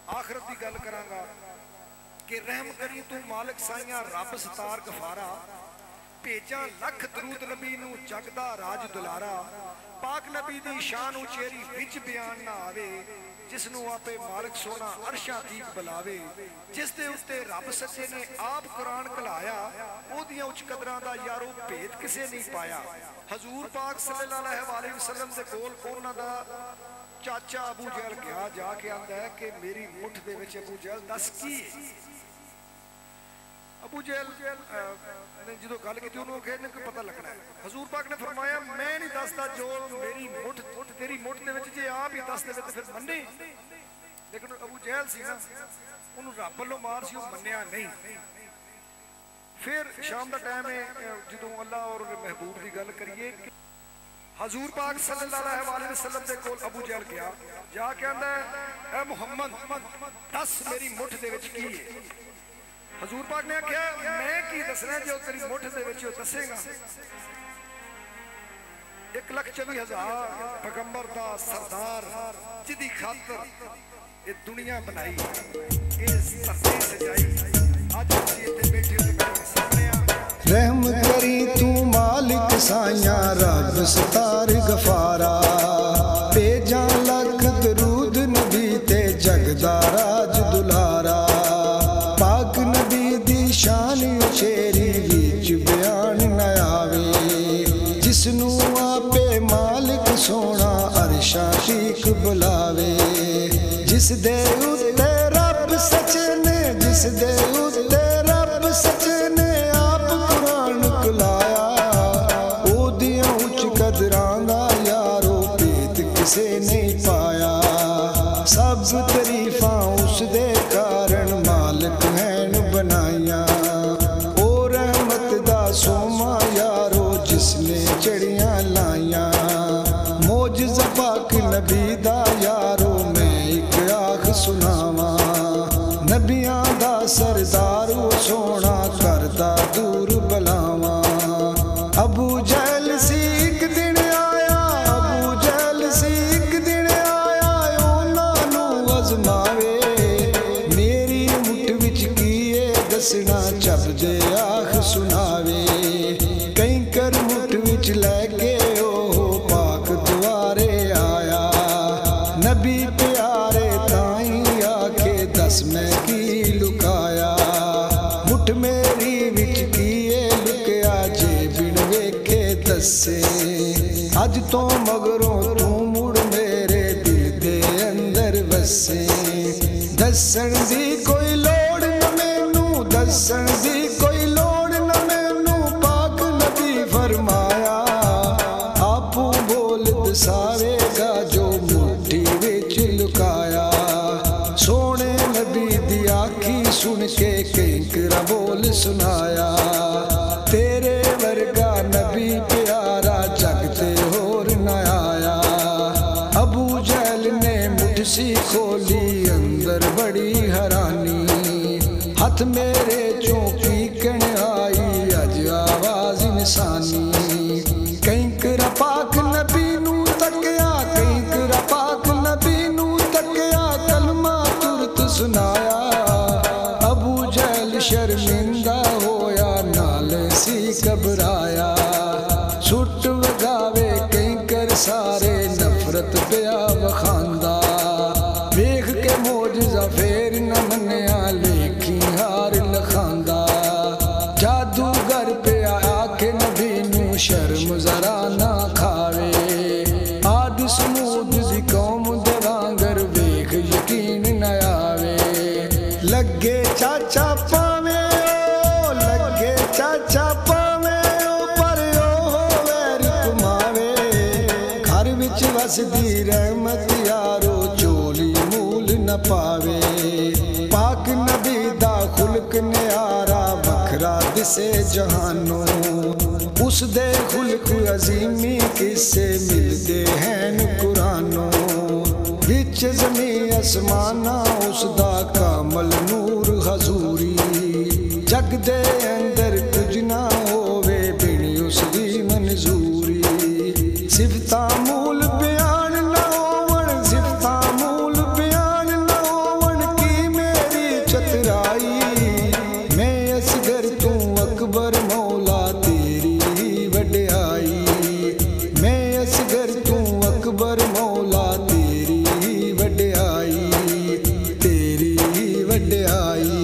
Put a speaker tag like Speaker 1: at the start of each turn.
Speaker 1: आखिरत की गल करांगा कि रहम करी तू मालिक साइया रब सतार गफारा, भेजा लख दरूद नबी नू जगदा राज दुलारा। पाक नबी दी शान उचेरी विच बयान ना आवे, जिसनू आपे मालिक सोना अरशा तक बुलावे। जिस दे उत्ते रब सच्चे ने आप कुरान कलाया, ओदियां उच कदरां दा यारो भेद किसे नहीं पाया। हजूर पाक सल्लल्लाहु अलैहि वसल्लम दे कोल उन्हां दा चाचा अबू जहल गया, जाके आंदा है कि मेरी मुठ दे विच अबू जहल दस की है। अबू जहल ने जो गल की उन्होंने कोई पता लगना है। हजूर पाक ने फरमाया मैं नहीं दसदा, जो मेरी मुठ तेरी मुठ दे विच जे आप ही दस दे तो फिर मन्ने। लेकिन अबू जहल सी ना, उन्होंने रब वालों मार सी, मन्निया नहीं। फिर शाम का टाइम है, जो अल्लाह और महबूब की गल करिए, हजूर पाक सल्लल्लाहु अलैहि वसल्लम दे कोल अबू जहल गया, जाके आंदा है ए मुहम्मद दस मेरी मुठ दे विच की है। हजूर पाक ने आख्या मैं की दसना जो तेरी मुठ दे विच दसेगा। 1,24,000 पैगंबर दा सरदार जिदी खातर ये दुनिया बनाई, इस धरती सजाई। आज असीं इत्थे बैठे हो सामने
Speaker 2: रहम करी तू मालिक साइया रब सतार गफारा, भेजा लख दरूद नबी ते जगदा राज दुलारा। पाक नबी दी शान उचेरी विच बयान न आवे, जिसनू आपे मालिक सोना अरशा तक बुलावे। जिस दे उत्ते रब सच्चे ने, जिस दे उत्ते रब सच्चे ने आप कुरान कलाया, ओदियां उच कदरां दा यारो भेद किसे नहीं पाया। सब तरीफां उस दे कारण मालिक हैन बनाया। ओ रहमत दा सोमा यारो जिसने चढ़ियां लाइया, मोजज़ा पाक नबी दा यारो मैं एक आख सुनावा। नबियां दा सरदार सोना करदा दूर बलावा। अबू जहल सी एक दिन आया, अबू जहल सी एक दिन आया, उन्हां नू अज़मावे। मेरी मुठ विच कीए दसना चबदे आख सुनावे। कई कर मुठ विच लैके ओ पाक दुआरे आया, नबी प्यारे ताई आखे दस मैं की लुकाया। मुठ मेरी विच कीए लुकया जे बिन वेखे दसे। अज तो मगरों तू मुड़ मेरे दिल दे अंदर वसे। दसन दी कोई लोड़ न मैनू, दसन दी कोई लोड़ न मैनू, पाक नबी फरमाया। आपू बोल दसावेगा जो मुट्ठी विच लुकाया। सोने नबी दी आखी सुन के कैंकरा बोल सुनाया। तेरे वर्गा नबी प्यारा जगते होर न आया। अबू जहल ने मुठ सी खोली अंदर बड़ी हैरानी। हथ मेरे चौकी कण आई अज आवाज इंसानी। कैंकरा पाक नबी नू तकिया, कैंकरा पाक नबी नू तकिया, कलमा तुरत सुनाया। अबू जहल शर्मिंदा होया नाल सी घबराया। सुट वगावे कैंकर सारे नफरत पिया वखांदा। वेख के मोजज़ा फेर न मन्निया लेखी हार लखांदा। जादूगर पिया आखे नबी नू शर्म जरा ना खावे। आद समूद दी कौम दे वांगर वेख यकीन न आवे। लगे चाचा पावे ओ, लगे चाचा पावे ओ, पर ओ वैर कमावे। घर विच वसदी रहमत यारो चोली मूल न पावे। पाक नबी दा खुल्क न्यारा वखरा दिसे जहानों। उस दे खुल्क अजीमी किसे मिलदे हैन कुरानों। विच ज़मी आसमाना उसदा कामल नूर हजूरी। जग दे अंदर कुछ ना होवे बिन उसदी मंजूरी। सिफता मूल बयान ना होवन, सिफता मूल बयान ना होवन, वड्याई।